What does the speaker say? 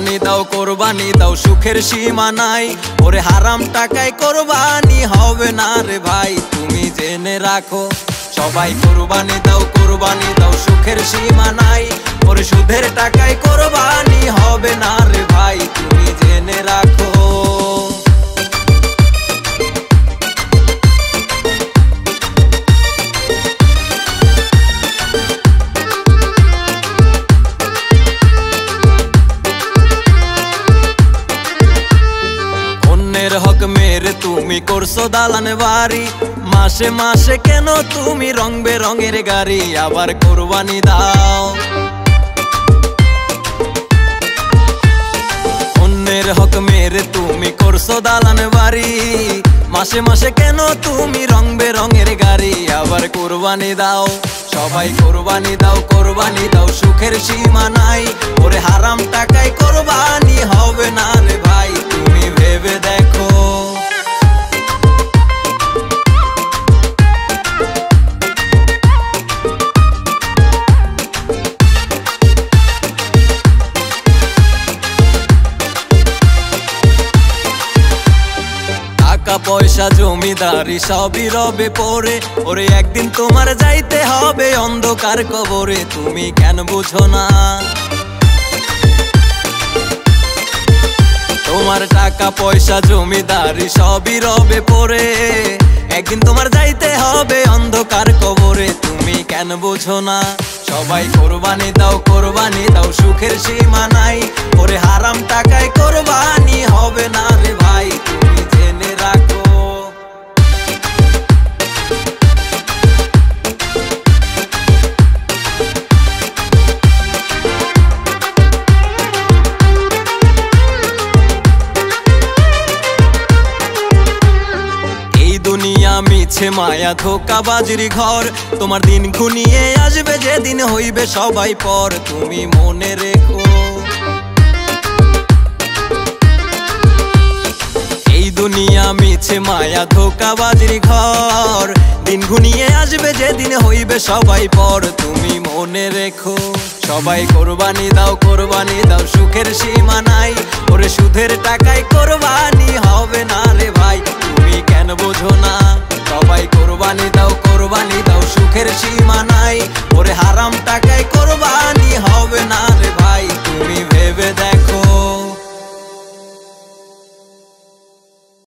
কোরবানি দাও সুখের সীমা নাই। ওরে হারাম টাকায় কোরবানি হবে না রে ভাই, তুমি জেনে রাখো। সবাই কোরবানি দাও সুখের সীমা নাই। ওরে সুদের টাকায় কোরবানি হবে না রে ভাই, তুমি জেনে রাখো। হক মেরে তুমি করছো দালান বাড়ি, মাসে মাসে কেন তুমি রং বেরঙের গাড়ি আবার কোরবানি দাও। অন্যের হক মেরে তুমি করছো দালান বাড়ি, মাসে মাসে কেন তুমি রং বেরঙের গাড়ি আবার কোরবানি দাও। সবাই কোরবানি দাও সুখের সীমা নাই। ওরে হারাম টাকায় কোরবানি হবে না রে ভাই, তুমি ভেবে দেখো। টাকা পয়সা জমিদারি সবই রবে পড়ে, ওরে একদিন তোমার যাইতে হবে অন্ধকার কবরে, তুমি কেন বুঝো না? তোমার টাকা পয়সা জমিদারি সবই রবে পড়ে, একদিন তোমার যাইতে হবে অন্ধকার কবরে, তুমি কেন বুঝো না? সবাই কোরবানি দাও সুখের সীমা নাই। ওরে হারাম টাকায় কোরবানি হবে না রে ভাই, তুমি জেনে রাখো। দুনিয়া মিছে মায়া ধোঁকাবাজির ঘর, তোমার দিন ঘনিয়ে আসবে যেদিন হইবে সবাই পর, তুমি মনে রেখো। এই দুনিয়া মিছে মায়া ধোঁকাবাজির ঘর, দিন ঘনিয়ে আসবে যেদিন হইবে সবাই পর, তুমি মনে রেখো। সবাই কোরবানি দাও সুখের সীমা নাই। ওরে সুদের টাকায় কোরবানি হবে না রে ভাই, তুমি কেন বোঝো না? সবাই কোরবানি দাও সুখের সীমা নাই। ওরে হারাম টাকায় কোরবানি হবে না।